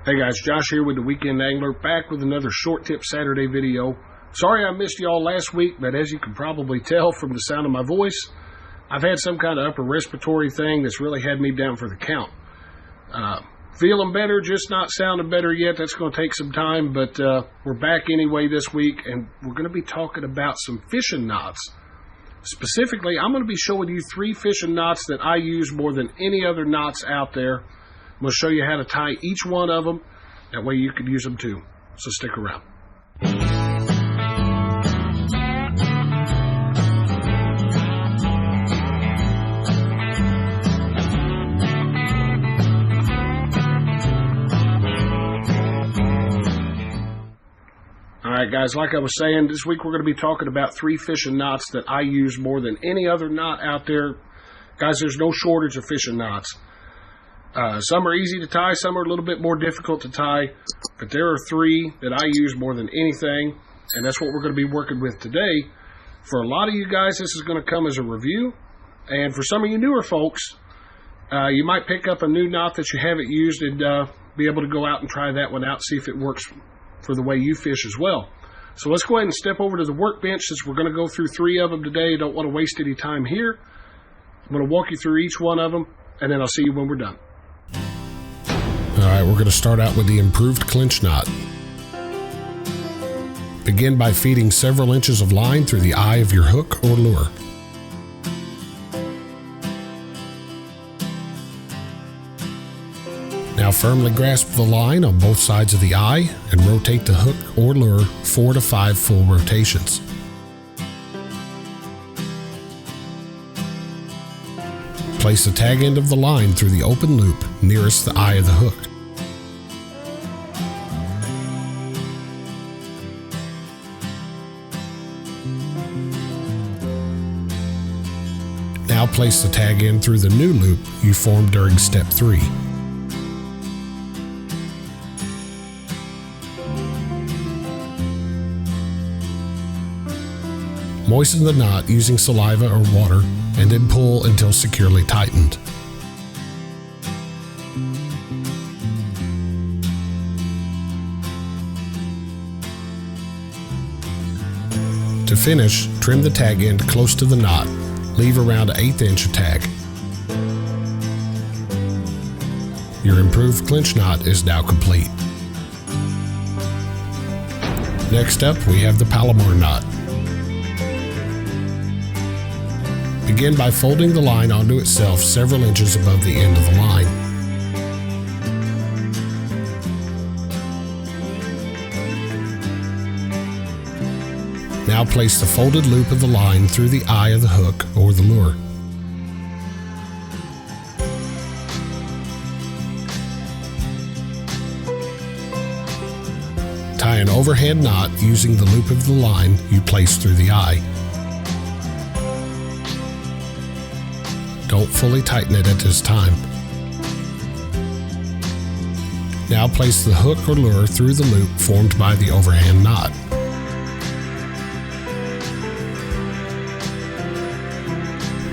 Hey guys, Josh here with the Weekend Angler, back with another Short Tip Saturday video. Sorry I missed y'all last week, but as you can probably tell from the sound of my voice, I've had some kind of upper respiratory thing that's really had me down for the count. Feeling better, just not sounding better yet. That's going to take some time, but we're back anyway this week, and we're going to be talking about some fishing knots. Specifically, I'm going to be showing you 3 fishing knots that I use more than any other knots out there. I'm going to show you how to tie each one of them. That way you can use them too. So stick around. Alright guys, like I was saying, this week we're going to be talking about 3 fishing knots that I use more than any other knot out there. Guys, there's no shortage of fishing knots. Some are easy to tie, some are a little bit more difficult to tie, but there are 3 that I use more than anything, and that's what we're going to be working with today. For a lot of you guys, this is going to come as a review, and for some of you newer folks, you might pick up a new knot that you haven't used and be able to go out and try that one out, see if it works for the way you fish as well. So let's go ahead and step over to the workbench since we're going to go through 3 of them today. Don't want to waste any time here. I'm going to walk you through each one of them, and then I'll see you when we're done. Alright, we're going to start out with the improved clinch knot. Begin by feeding several inches of line through the eye of your hook or lure. Now firmly grasp the line on both sides of the eye and rotate the hook or lure 4 to 5 full rotations. Place the tag end of the line through the open loop nearest the eye of the hook. Now place the tag end through the new loop you formed during step 3. Moisten the knot using saliva or water and then pull until securely tightened. To finish, trim the tag end close to the knot. Leave around 1/8 inch of tag. Your improved clinch knot is now complete. Next up, we have the Palomar knot. Begin by folding the line onto itself several inches above the end of the line. Now place the folded loop of the line through the eye of the hook or the lure. Tie an overhand knot using the loop of the line you place through the eye. Don't fully tighten it at this time. Now place the hook or lure through the loop formed by the overhand knot.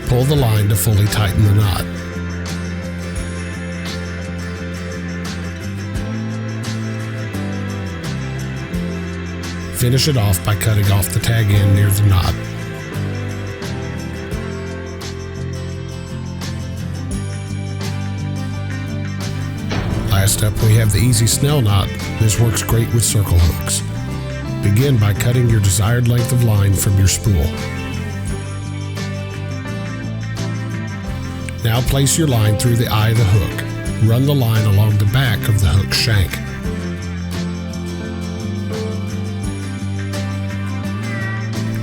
Pull the line to fully tighten the knot. Finish it off by cutting off the tag end near the knot. Last up, we have the easy snail knot. This works great with circle hooks. Begin by cutting your desired length of line from your spool. Now place your line through the eye of the hook. Run the line along the back of the hook shank.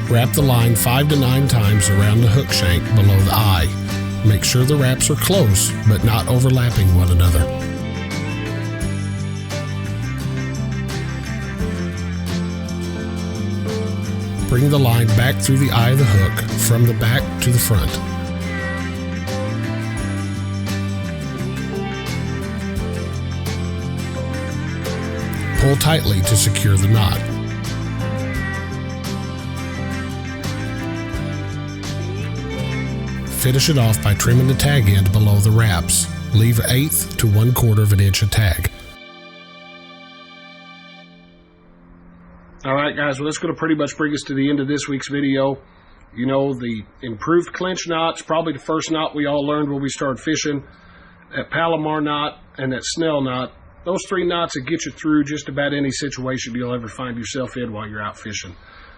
Wrap the line 5 to 9 times around the hook shank below the eye. Make sure the wraps are close, but not overlapping one another. Bring the line back through the eye of the hook from the back to the front. Pull tightly to secure the knot. Finish it off by trimming the tag end below the wraps. Leave 1/8 to 1/4 of an inch of tag. All right, guys, well, that's going to pretty much bring us to the end of this week's video. You know, the improved clinch knot's probably the first knot we all learned when we started fishing. That Palomar knot and that snail knot, those 3 knots that get you through just about any situation you'll ever find yourself in while you're out fishing.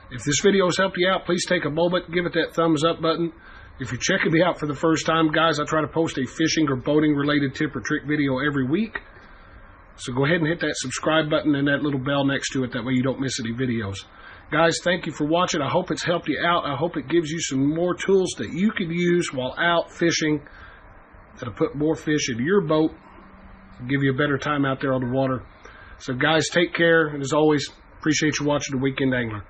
If this video has helped you out, please take a moment, give it that thumbs up button. If you're checking me out for the first time, guys, I try to post a fishing or boating related tip or trick video every week. So go ahead and hit that subscribe button and that little bell next to it. That way you don't miss any videos. Guys, thank you for watching. I hope it's helped you out. I hope it gives you some more tools that you can use while out fishing that'll put more fish into your boat, give you a better time out there on the water. So guys, take care, and as always, appreciate you watching The Weekend Angler.